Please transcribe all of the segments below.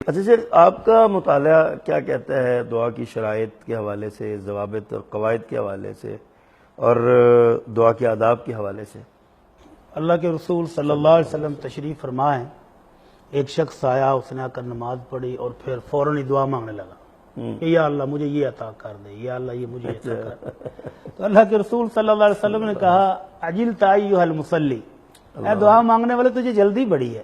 اچھا شیخ، آپ کا مطالعہ کیا کہتا ہے دعا کی شرائط کے حوالے سے، ضوابط اور قواعد کے حوالے سے، اور دعا کے آداب کے حوالے سے؟ اللہ کے رسول صلی اللہ علیہ وسلم تشریف فرمائیں، ایک شخص آیا، اس نے آ کر نماز پڑھی اور پھر فوراً ہی دعا مانگنے لگا کہ یا اللہ مجھے یہ عطا کر دے، یا اللہ یہ مجھے عطا کر دے۔ تو اللہ کے رسول صلی اللہ علیہ وسلم نے کہا عجلت ایھا المصلی، اے دعا مانگنے والے تجھے جلدی بڑی ہے۔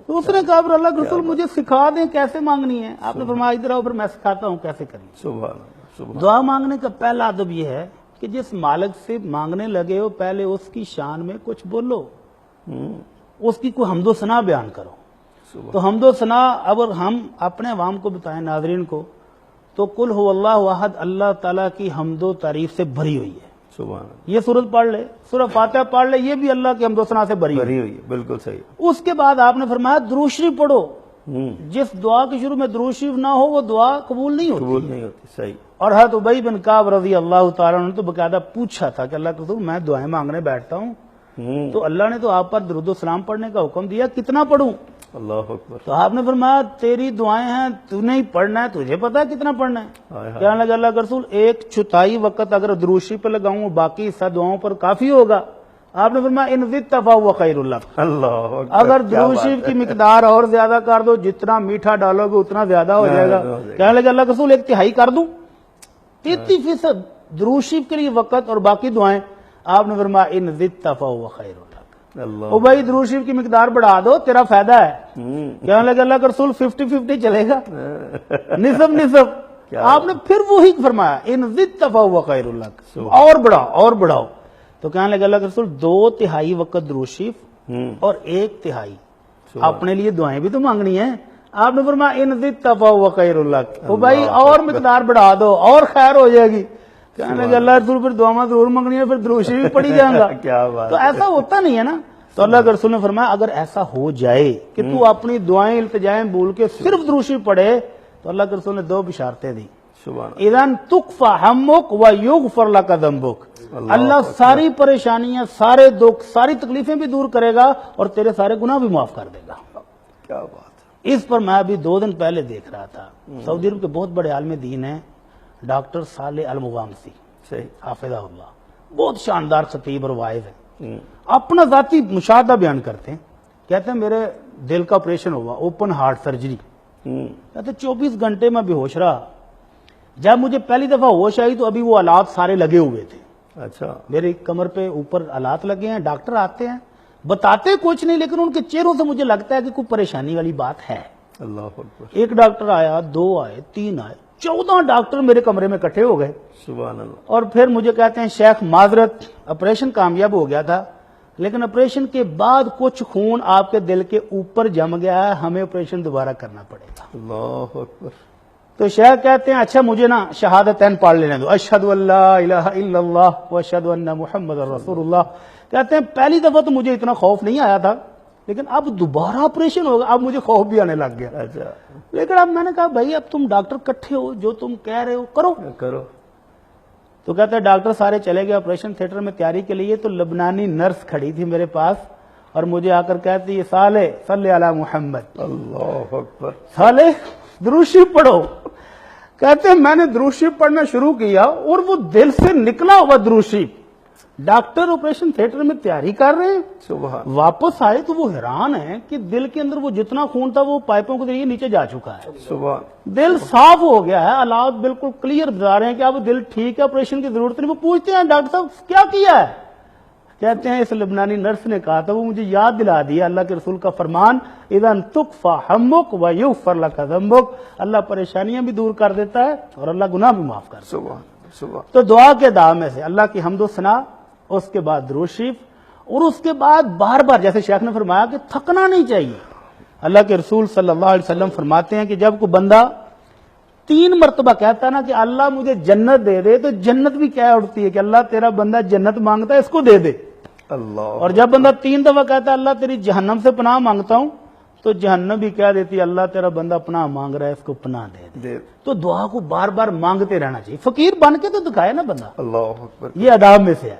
تو اس نے کہا پھر اللہ کے رسول مجھے سکھا دیں کیسے مانگنی ہے۔ آپ نے فرمایا ادھر آؤ پھر میں سکھاتا ہوں کیسے کرنی ہے۔ سبحان اللہ، سبحان دعا مانگنے کا پہلا ادب یہ ہے کہ جس مالک سے مانگنے لگے ہو پہلے اس کی شان میں کچھ بولو، اس کی کوئی حمد و ثنا بیان کرو۔ تو حمد و ثنا اگر ہم اپنے عوام کو بتائیں، ناظرین کو، تو قل هو اللہ احد، اللہ تعالیٰ کی حمد و تعریف سے بھری ہوئی ہے۔ سبحان اللہ، یہ سورت پڑھ لے، سورہ فاتحہ پڑھ لے، یہ بھی اللہ کی حمد و ثنا سے بھری بھری ہوئی ہے، بالکل صحیح۔ اس کے بعد آپ نے فرمایا درود شریف پڑھو۔ جس دعا کے شروع میں درود شریف نہ ہو وہ دعا قبول نہیں ہوتی۔ قبول نہیں ہوتی، صحیح۔ اور حضرت ابی بن کعب رضی اللہ تعالیٰ عنہ نے تو باقاعدہ پوچھا تھا کہ اللہ کے رسول میں دعائیں مانگنے بیٹھتا ہوں تو اللہ نے تو آپ پر درود و سلام پڑھنے کا حکم دیا، کتنا پڑھوں؟ اللہ اکبر۔ تو آپ نے فرمایا تیری دعائیں ہیں، تو نہیں پڑھنا ہے، تجھے پتا ہے کتنا پڑھنا ہے؟ کہنے لگا اللہ کے رسول ایک چوتھائی وقت اگر درود شریف پہ لگاؤں باقی حصہ دعاؤں پر کافی ہوگا۔ آپ نے فرمایا ان زدت فہو خیر لک، اللہ اکبر، اگر درود شریف کی مقدار اور زیادہ کر دو، جتنا میٹھا ڈالو گے اتنا زیادہ ہو جائے گا۔ کہنے لگا اللہ کے رسول ایک تہائی کر دوں، 33% درود شریف کے لیے وقت اور باقی دعائیں۔ آپ نے فرمایا ان زدت فہو خیر لک، اللہ او بھائی درود شریف کی مقدار بڑھا دو، تیرا فائدہ ہے۔ کہنے لگا اللہ کا رسول 50-50 چلے گا، نصف نصف۔ آپ نے پھر وہی فرمایا ان زدت فہو خیر لک، اور بڑھاؤ اور بڑھاؤ۔ تو کہنے لگا اللہ کے رسول 2/3 وقت درود شریف اور 1/3 اپنے لیے دعائیں بھی تو مانگنی ہیں۔ آپ نے فرمایا ان زدت فہو خیر لک، او بھائی اور مقدار بڑھا دو اور خیر ہو جائے گی۔ کہنے لگا اللہ کے رسول پھر دعائیں ضرور مانگنی ہے، پھر درود شریف پڑھی جائیں گا۔ کیا بات، تو ایسا ہوتا نہیں ہے نا۔ تو اللہ کے رسول نے فرمایا اگر ایسا ہو جائے کہ تو اپنی دعائیں التجائیں بول کے صرف درود شریف پڑھے تو اللہ کے رسول نے 2 بشارتیں دی، سبحان اللہ، اذن تکفی ہمک و یغفر لک ذنبک، اللہ ساری پریشانیاں، سارے دکھ، ساری تکلیفیں بھی دور کرے گا اور تیرے سارے گناہ بھی معاف کر دے گا۔ کیا بات ہے۔ اس پر میں ابھی 2 دن پہلے دیکھ رہا تھا، سعودی عرب کے بہت بڑے عالم دین ہیں ڈاکٹر صالح المغامسی صحیح، حافظہ اللہ، بہت شاندار خطیب اور واعظ ہیں، اپنا ذاتی مشاہدہ بیان کرتے ہیں۔ کہتے ہیں میرے دل کا آپریشن ہوا، اوپن ہارٹ سرجری، کہتے 24 گھنٹے میں بے ہوش رہا، جب مجھے پہلی دفعہ ہوش آئی تو ابھی وہ آلات سارے لگے ہوئے تھے، اچھا، میری کمر پہ اوپر آلات لگے ہیں، ڈاکٹر آتے ہیں بتاتے کچھ نہیں لیکن ان کے چہروں سے مجھے لگتا ہے کہ کوئی پریشانی والی بات ہے۔ اللہ اکبر، ایک ڈاکٹر آیا، 2 آئے، 3 آئے، 14 ڈاکٹر میرے کمرے میں اکٹھے ہو گئے، سبحان اللہ، اور پھر مجھے کہتے ہیں شیخ معذرت آپریشن کامیاب ہو گیا تھا لیکن آپریشن کے بعد کچھ خون آپ کے دل کے اوپر جم گیا ہے، ہمیں آپریشن دوبارہ کرنا پڑے گا۔ اللہ اکبر، تو شیخ کہتے ہیں اچھا مجھے نا شہادتین پڑھ لینے دو، اشہد ان لا الہ الا اللہ و اشہد ان محمد رسول اللہ۔ کہتے ہیں پہلی دفعہ تو مجھے اتنا خوف نہیں آیا تھا لیکن اب دوبارہ آپریشن ہوگا، اب مجھے خوف بھی آنے لگ گیا۔ اچھا، لیکن اب میں نے کہا بھائی اب تم ڈاکٹر کٹھے ہو، جو تم کہہ رہے ہو کرو۔ کرو۔ تو کہتے ہیں ڈاکٹر سارے چلے گئے آپریشن تھیٹر میں تیاری کے لیے، تو لبنانی نرس کھڑی تھی میرے پاس اور مجھے آ کر کہتی ہے صالح صلی علی محمد، اللہ اکبر، صالح درود شریف پڑھو۔ کہتے ہیں میں نے درود شریف پڑھنا شروع کیا اور وہ دل سے نکلا ہوا درود شریف، ڈاکٹر آپریشن تھیٹر میں تیاری کر رہے ہیں، سبحان، واپس آئے تو وہ حیران ہیں کہ دل کے اندر وہ جتنا خون تھا وہ پائپوں کے ذریعے نیچے جا چکا ہے، سبحان، دل صاف ہو گیا ہے، حالات بالکل کلیئر بتا رہے ہیں کہ اب دل ٹھیک ہے، آپریشن کی ضرورت نہیں۔ وہ پوچھتے ہیں ڈاکٹر صاحب کیا کیا ہے؟ کہتے ہیں اس لبنانی نرس نے کہا تھا، وہ مجھے یاد دلا دیا اللہ کے رسول کا فرمان اذن تکفی ہمک و یغفر لک ذنبک، اللہ پریشانیاں بھی دور کر دیتا ہے اور اللہ گناہ بھی معاف کر دیتا ہے۔ سبحان، سبحان، تو دعا کے دعا میں سے اللہ کی حمد و ثنا، اس کے بعد درود شریف، اور اس کے بعد بار بار جیسے شیخ نے فرمایا کہ تھکنا نہیں چاہیے۔ اللہ کے رسول صلی اللہ علیہ وسلم فرماتے ہیں کہ جب کوئی بندہ 3 مرتبہ کہتا ہے نا کہ اللہ مجھے جنت دے دے، تو جنت بھی کہہ اٹھتی ہے کہ اللہ تیرا بندہ جنت مانگتا ہے اس کو دے دے، اللہ، اور جب بندہ 3 دفعہ کہتا ہے اللہ تیری جہنم سے پناہ مانگتا ہوں تو جہنم بھی کہہ دیتی ہے اللہ تیرا بندہ پناہ مانگ رہا ہے اس کو پناہ دے دے۔ تو دعا کو بار بار مانگتے رہنا چاہیے، فقیر بن کے تو دکھائے نا بندہ، اللہ اکبر، یہ آداب میں سے ہے۔